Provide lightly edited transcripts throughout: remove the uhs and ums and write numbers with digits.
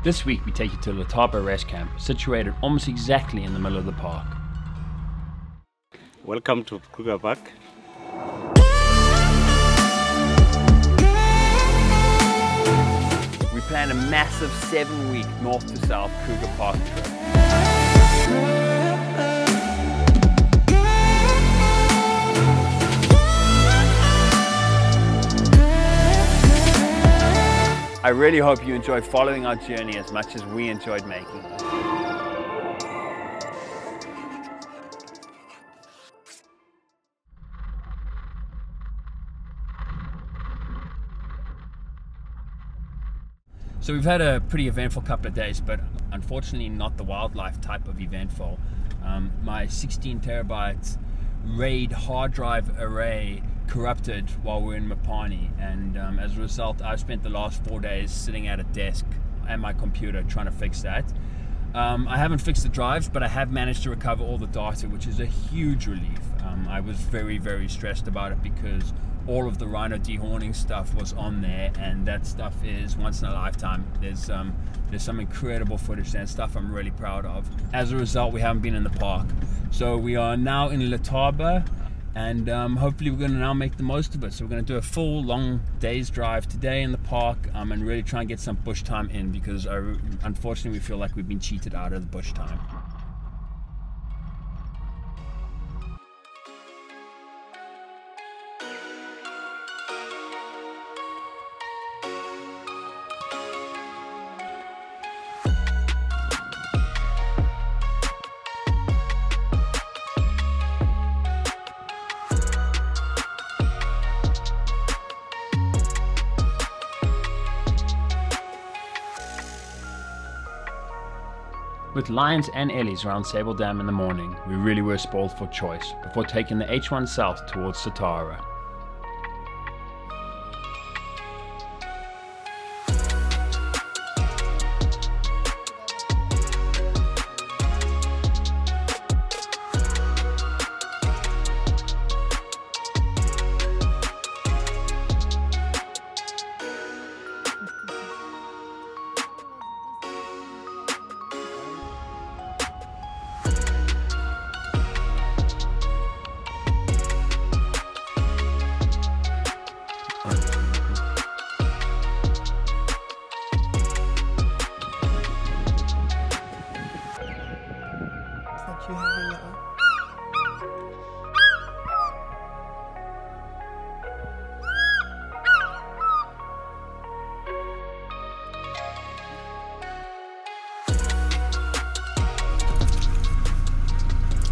This week we take you to Letaba rest camp, situated almost exactly in the middle of the park. Welcome to Kruger Park. We plan a massive 7-week north to south Kruger Park trip. I really hope you enjoyed following our journey as much as we enjoyed making it. So we've had a pretty eventful couple of days, but unfortunately not the wildlife type of eventful. My 16 terabyte RAID hard drive array corrupted while we were in Mapani, and as a result I spent the last 4 days sitting at a desk at my computer trying to fix that. I haven't fixed the drives, but I have managed to recover all the data, which is a huge relief. I was very stressed about it because all of the rhino dehorning stuff was on there, and that stuff is once in a lifetime. There's some incredible footage there and stuff I'm really proud of. As a result, we haven't been in the park, so we are now in Letaba, and hopefully we're going to now make the most of it. So we're going to do a full long day's drive today in the park, and really try and get some bush time in, because unfortunately we feel like we've been cheated out of the bush time. With lions and ellies around Sable Dam in the morning, we really were spoiled for choice before taking the H1 south towards Satara.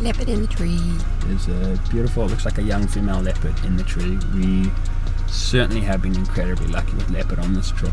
Leopard in the tree. There's a beautiful, looks like a young female leopard in the tree. We certainly have been incredibly lucky with leopard on this trip.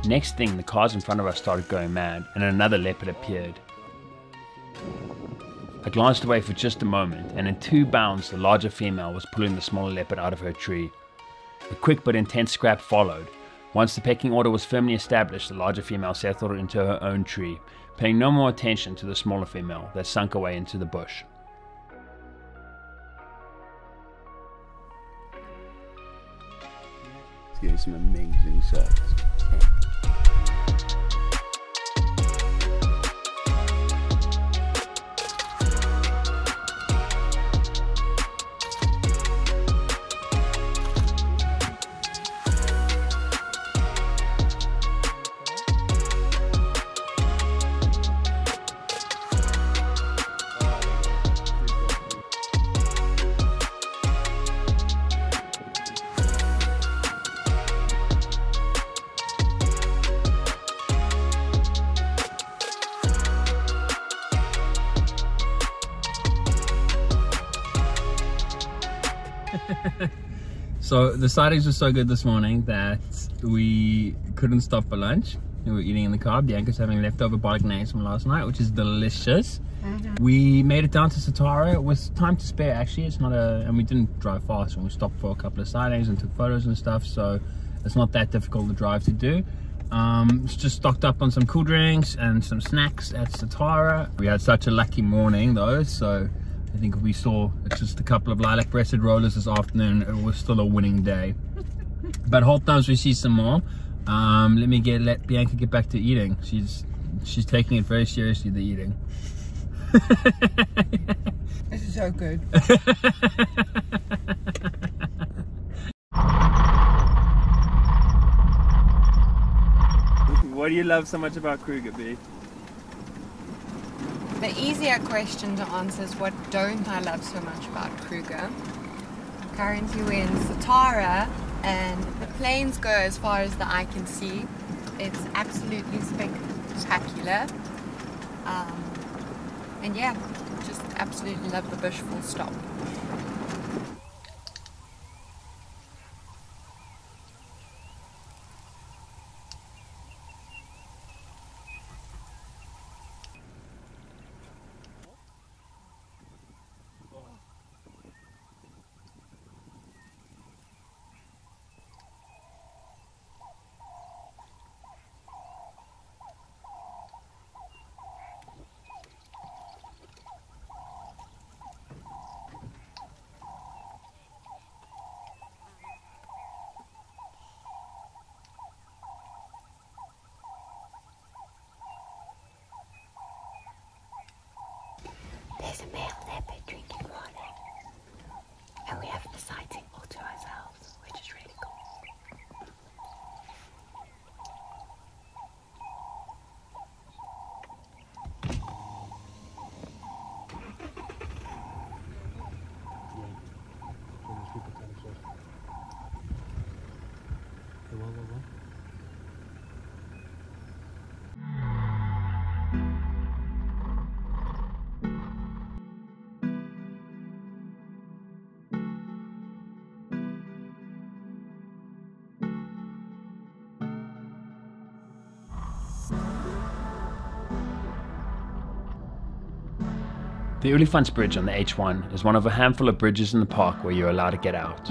Next thing, the cars in front of us started going mad, and another leopard appeared. I glanced away for just a moment, and in 2 bounds the larger female was pulling the smaller leopard out of her tree. A quick but intense scrap followed. Once the pecking order was firmly established, the larger female settled into her own tree, paying no more attention to the smaller female that sunk away into the bush. It's getting some amazing shots. So the sightings were so good this morning that we couldn't stop for lunch. We were eating in the car. Bianca's having leftover bolognese from last night, which is delicious. We made it down to Satara with time to spare, actually. It's not and we didn't drive fast, and we stopped for a couple of sightings and took photos and stuff, so it's not that difficult to drive to do. Just stocked up on some cool drinks and some snacks at Satara. We had such a lucky morning though, so I think we saw just a couple of lilac breasted rollers this afternoon. It was still a winning day. But hope times we see some more. Let Bianca get back to eating. She's taking it very seriously, the eating. This is so good. What do you love so much about Kruger, B? The easier question to answer is what don't I love so much about Kruger? Currently we're in Satara and the plains go as far as the eye can see. It's absolutely spectacular. And yeah, just absolutely love the bush full stop. There's a male leopard drinking water, and we have the sighting all to ourselves, which is really cool. The Olifants Bridge on the H1 is one of a handful of bridges in the park where you're allowed to get out.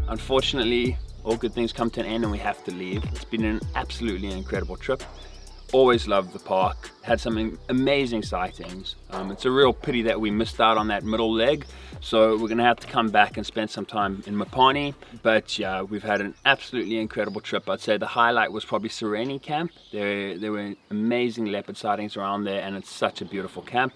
Unfortunately, all good things come to an end and we have to leave. It's been an absolutely incredible trip. Always loved the park, had some amazing sightings. It's a real pity that we missed out on that middle leg, so we're gonna have to come back and spend some time in Mapani. But yeah, we've had an absolutely incredible trip. I'd say the highlight was probably Sereni Camp. There were amazing leopard sightings around there and it's such a beautiful camp.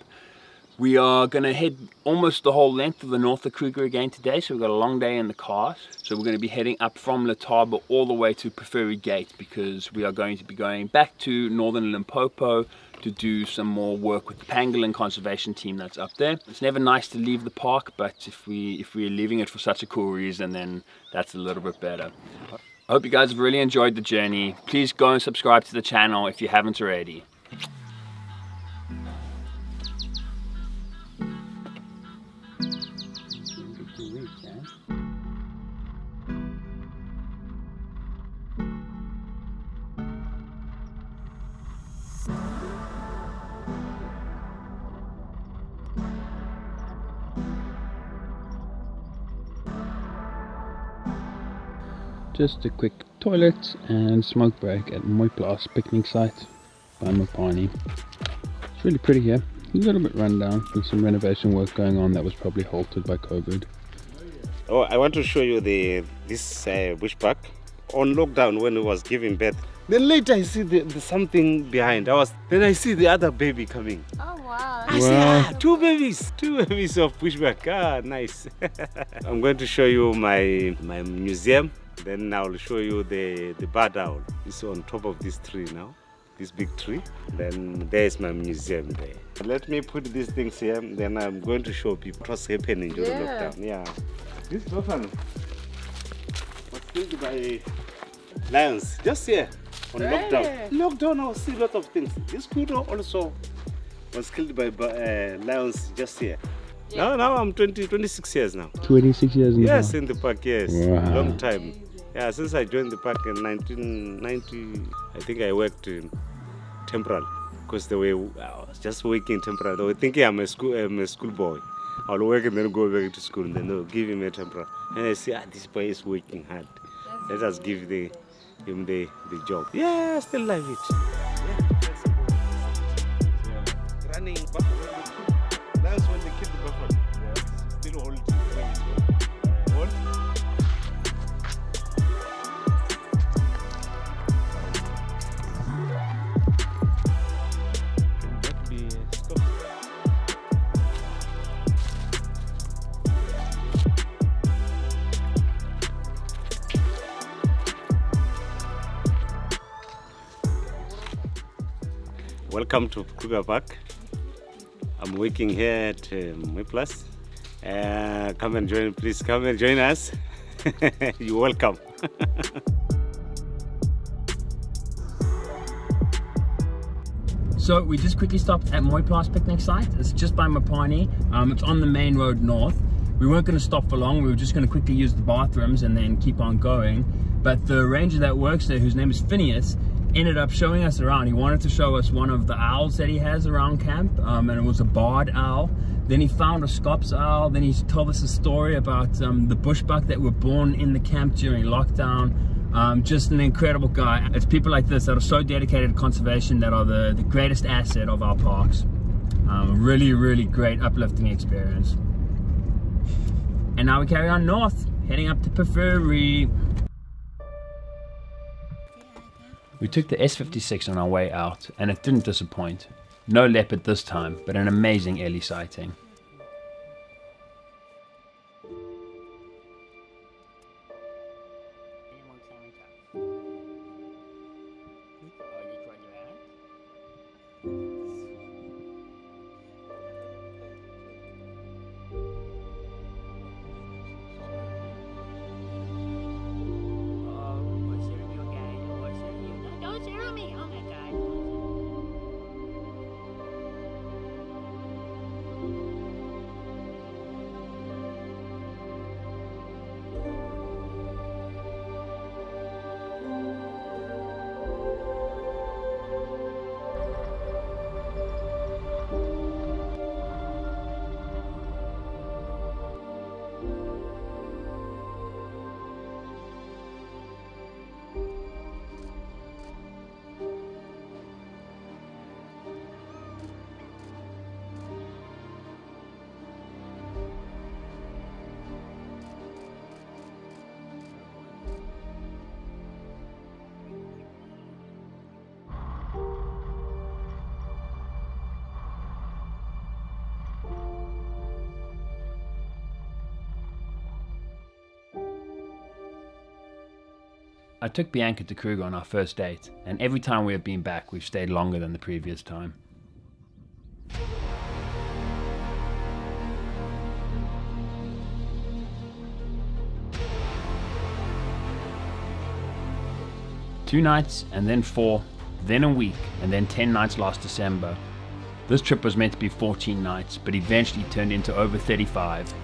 We are going to head almost the whole length of the north of Kruger again today, so we've got a long day in the cars. So we're going to be heading up from Letaba all the way to Preferi Gate, because we are going to be going back to northern Limpopo to do some more work with the pangolin conservation team that's up there. It's never nice to leave the park, but if we're leaving it for such a cool reason, then that's a little bit better. I hope you guys have really enjoyed the journey. Please go and subscribe to the channel if you haven't already. Just a quick toilet and smoke break at Mooiplaas picnic site by Mapani. It's really pretty here. A little bit run down with some renovation work going on that was probably halted by COVID. Oh, I want to show you this bush park on lockdown when it was giving birth. Then later I see the something behind. Then I see the other baby coming. Oh wow! I see two babies of bushback. Ah, nice. I'm going to show you my museum. Then I'll show you the bird owl. It's on top of this tree now, this big tree. Then there's my museum there. Let me put these things here, then I'm going to show people what's happening during lockdown. Yeah. This buffalo was killed by lions just here on lockdown. Lockdown, I see a lot of things. This kudu also was killed by lions just here. Now I'm 26 years now. 26 years now? Yes, in the park, yes. Wow. Long time. Yeah, since I joined the park in 1990, I think I worked in temporal because I was just working temporal. They were thinking I'm a school boy. I'll work and then go back to school, and then they'll give him a temporal. And I say, this boy is working hard. Let us give him the job. Yeah, I still love it. Yeah. Running buffalo. That's when they kill the buffalo. Yeah. Still hold it when it's hold. Can that be stopped? Welcome to Kruger Park. I'm working here at Plus. Come and join, please come and join us. You're welcome. So we just quickly stopped at Mooiplaas picnic site. It's just by Mapani. It's on the main road north. We weren't going to stop for long. We were just going to quickly use the bathrooms and then keep on going. But the ranger that works there, whose name is Phineas, ended up showing us around. He wanted to show us one of the owls that he has around camp, and it was a barred owl. Then he found a scops owl. Then he told us a story about the bushbuck that were born in the camp during lockdown. Just an incredible guy. It's people like this that are so dedicated to conservation that are the greatest asset of our parks. Really great uplifting experience. And now we carry on north, heading up to Pefuri. We took the S56 on our way out, and it didn't disappoint. No leopard this time, but an amazing early sighting. I took Bianca to Kruger on our first date, and every time we have been back, we've stayed longer than the previous time. Two nights, and then 4, then a week, and then 10 nights last December. This trip was meant to be 14 nights, but eventually turned into over 35.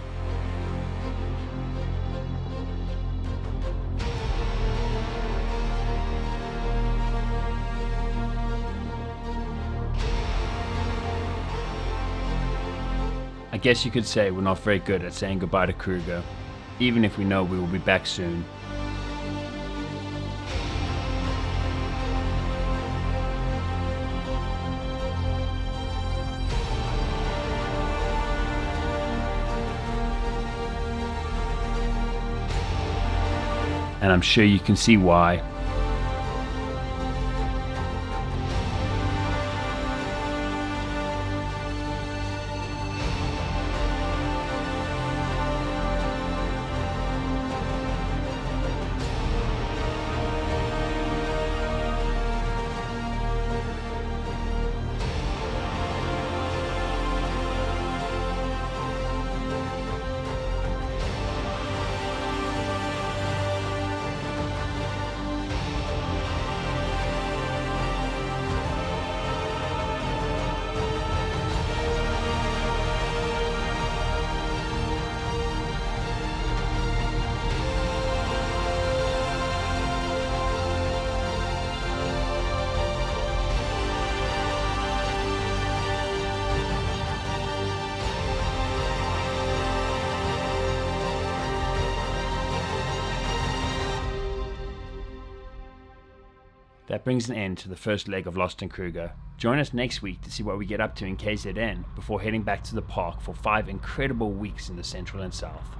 I guess you could say we're not very good at saying goodbye to Kruger, even if we know we will be back soon. And I'm sure you can see why. That brings an end to the first leg of Lost in Kruger. Join us next week to see what we get up to in KZN before heading back to the park for 5 incredible weeks in the central and south.